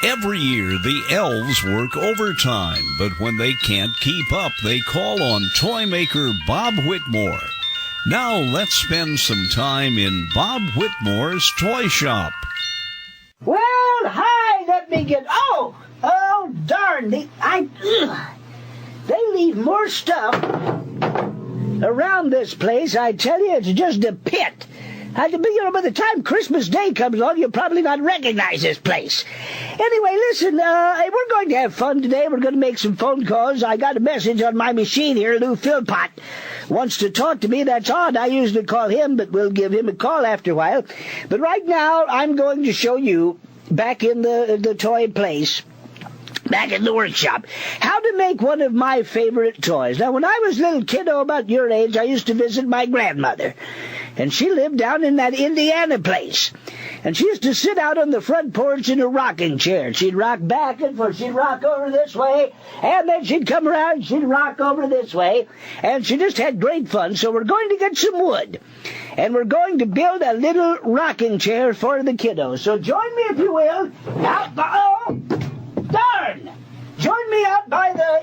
Every year, the elves work overtime, but when they can't keep up, they call on toymaker Bob Whitmore. Now let's spend some time in Bob Whitmore's toy shop. Well, hi, let me get... Oh, darn, they leave more stuff around this place. I tell you, it's just a pit. By the time Christmas Day comes along, you'll probably not recognize this place. Anyway, listen, we're going to have fun today. We're going to make some phone calls. I got a message on my machine here. Lou Philpott wants to talk to me. That's odd. I usually call him, but we'll give him a call after a while. But right now, I'm going to show you, back in the toy place, back in the workshop, how to make one of my favorite toys. Now, when I was a little kiddo about your age, I used to visit my grandmother. And she lived down in that Indiana place. And she used to sit out on the front porch in a rocking chair. She'd rock back and forth. She'd rock over this way. And then she'd come around and she'd rock over this way. And she just had great fun. So we're going to get some wood. And we're going to build a little rocking chair for the kiddos. So join me, if you will. Darn! Join me out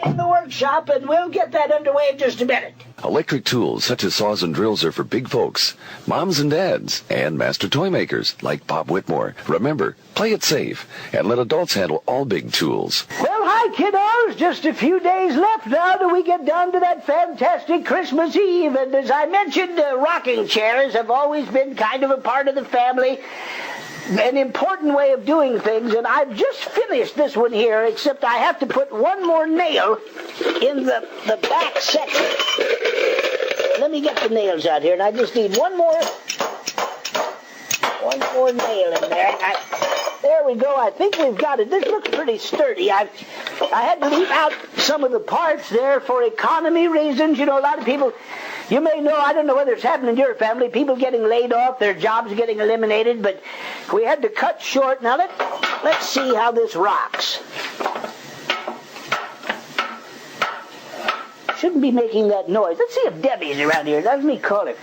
in the workshop, and we'll get that underway in just a minute. Electric tools such as saws and drills are for big folks, moms and dads, and master toy makers like Bob Whitmore. Remember, play it safe, and let adults handle all big tools. Well, hi, kiddos. Just a few days left now till we get down to that fantastic Christmas Eve. And as I mentioned, rocking chairs have always been kind of a part of the family. An important way of doing things, and I've just finished this one here, except I have to put one more nail in the back section. Let me get the nails out here, and I just need one more nail in there. There we go. I think we've got it. This looks pretty sturdy. I had to leave out some of the parts there for economy reasons. You know, a lot of people... You may know, I don't know whether it's happened in your family, people getting laid off, their jobs getting eliminated, but we had to cut short. Now, let's see how this rocks. Shouldn't be making that noise. Let's see if Debbie's around here. Let me call her.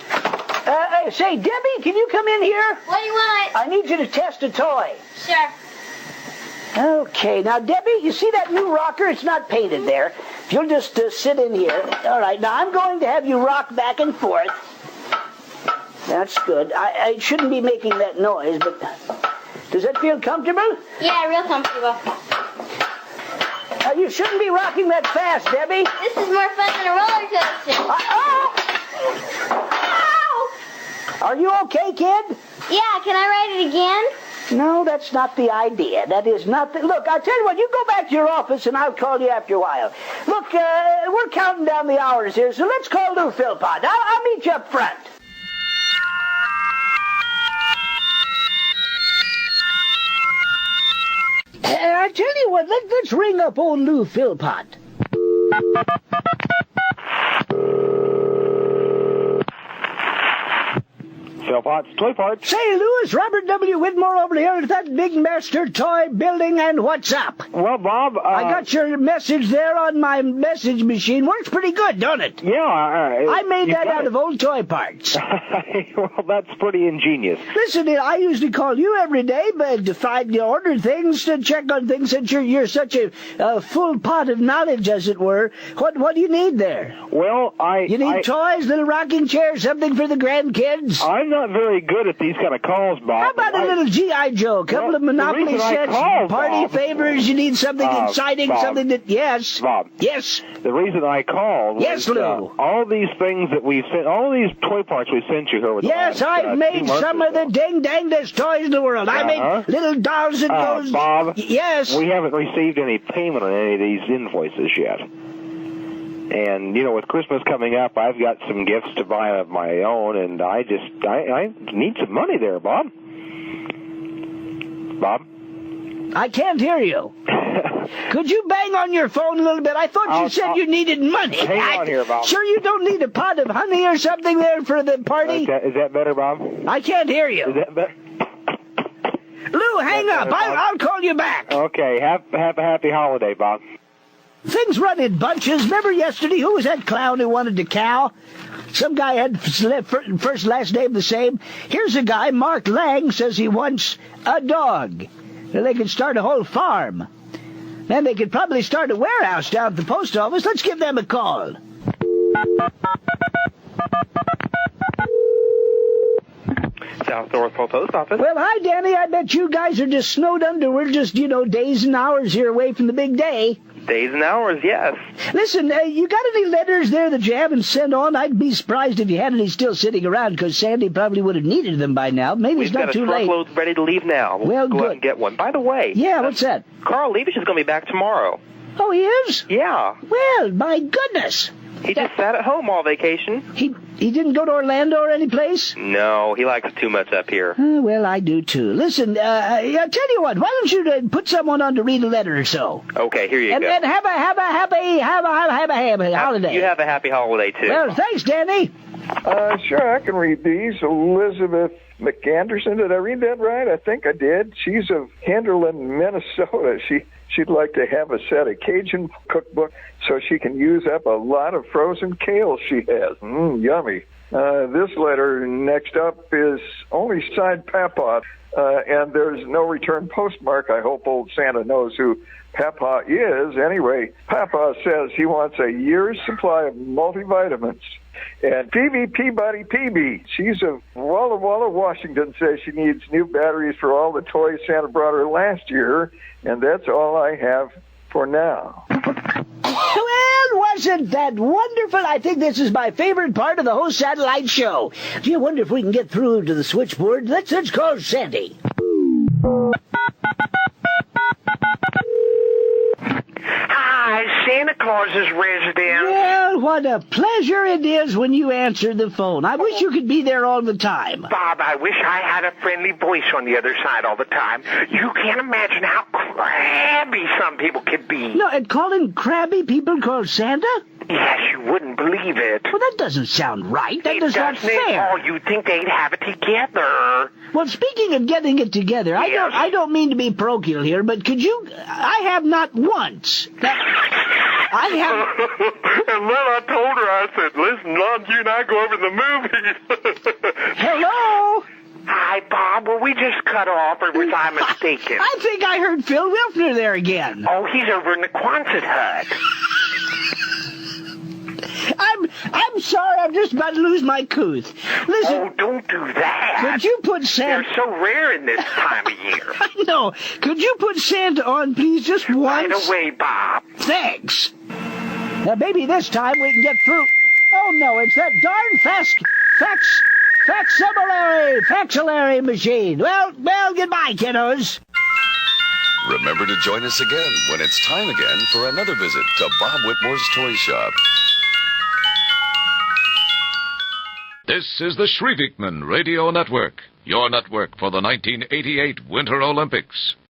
Say, Debbie, can you come in here? What do you want? I need you to test a toy. Sure. Okay, now, Debbie, you see that new rocker? It's not painted there. If you'll just sit in here. All right, now I'm going to have you rock back and forth. That's good. I shouldn't be making that noise, but does that feel comfortable? Yeah, real comfortable. You shouldn't be rocking that fast, Debbie. This is more fun than a roller coaster. Ow! Are you okay, kid? Yeah, can I ride it again? No, that's not the idea. That is not the... Look, I'll tell you what, you go back to your office and I'll call you after a while. Look, we're counting down the hours here, so let's call Lou Philpott. I'll meet you up front. I tell you what, let's ring up old Lou Philpott. Philpott's Toy Parts. Say, Louis, Robert W. Whitmore over here at that big master toy building, and what's up? Well, Bob, I got your message there on my message machine. Works pretty good, don't it? Yeah. I made that out of old toy parts. Well, that's pretty ingenious. Listen, I usually call you every day, but to order things, to check on things, since you're such a full pot of knowledge, as it were. What do you need there? Well, You need toys, little rocking chairs, something for the grandkids? I'm not very good at these kind of calls, Bob. How about a little G.I. Joe, a couple of Monopoly sets, party favors? You need something exciting, Bob, something that... Yes. Bob. Yes. The reason I called was... Yes, Lou. all these things that we sent, all these toy parts we sent you here with Yes, I've made some of the ding-dangest toys in the world. I made little dolls that goes... Bob. Yes. We haven't received any payment on any of these invoices yet. And, you know, with Christmas coming up, I've got some gifts to buy of my own, and I need some money there, Bob. Bob? I can't hear you. Could you bang on your phone a little bit? I thought you said you needed money. Hang on here, Bob. Sure you don't need a pot of honey or something there for the party? Is that better, Bob? I can't hear you. Is that better? Lou, hang up. I'll call you back. Okay, have a happy holiday, Bob. Things run in bunches. Remember yesterday, who was that clown who wanted a cow? Some guy had first last name the same. Here's a guy, Mark Lang, says he wants a dog. Well, they could start a whole farm. Then they could probably start a warehouse down at the post office. Let's give them a call. South North Pole Post Office. Well, hi, Danny. I bet you guys are just snowed under. We're just, days and hours here away from the big day. Days and hours, yes. Listen, you got any letters there that you haven't sent on? I'd be surprised if you had any still sitting around, because Sandy probably would have needed them by now. Maybe it's not too late. We've got a truckload ready to leave now. We'll go out and get one. By the way. Yeah, what's that? Carl Levish is going to be back tomorrow. Oh, he is? Yeah. Well, my goodness. He just sat at home all vacation. He didn't go to Orlando or any place? No, he likes it too much up here. Well, I do too. Listen, I'll tell you what. Why don't you put someone on to read a letter or so? Okay, here you go. And have a happy holiday. You have a happy holiday too. Well, thanks, Danny. Sure, I can read these. Elizabeth McAnderson, did I read that right? I think I did. She's of Henderland, Minnesota. She'd like to have a set of Cajun cookbook so she can use up a lot of frozen kale she has. Yummy. This letter next up is only signed Papa, and there's no return postmark. I hope old Santa knows who Papa is. Anyway, Papa says he wants a year's supply of multivitamins. And Phoebe Peabody Peavy, she's of Walla Walla, Washington, says she needs new batteries for all the toys Santa brought her last year. And that's all I have for now. Well, wasn't that wonderful? I think this is my favorite part of the whole satellite show. Do you wonder if we can get through to the switchboard? Let's call Sandy. Hi, Santa Claus's residence. Well, what a pleasure it is when you answer the phone. I wish you could be there all the time. Bob, I wish I had a friendly voice on the other side all the time. You can't imagine how crabby some people can be. No, and calling crabby people called Santa? Yes, you wouldn't believe it. Well, that doesn't sound right. That is not doesn't at fair. all. You'd think they'd have it together. Well, speaking of getting it together, Yes. I don't mean to be parochial here, but could you... I have not once... I have... And then I told her, I said, listen, Lon, you and I go over to the movies. Hello? Hi, Bob. Were we just cut off, or was I mistaken? I think I heard Phil Wilfner there again. Oh, he's over in the Quonset hut. I'm sorry, I'm just about to lose my couth. Listen... Oh, don't do that. Could you put Santa... They're so rare in this time of year. I know. Could you put Santa on, please, just once? Right away, Bob. Thanks. Now, maybe this time we can get through... Oh, no, it's that darn facsimilary machine. Well, goodbye, kiddos. Remember to join us again when it's time again for another visit to Bob Whitmore's Toy Shop. This is the Shrivikman Radio Network, your network for the 1988 Winter Olympics.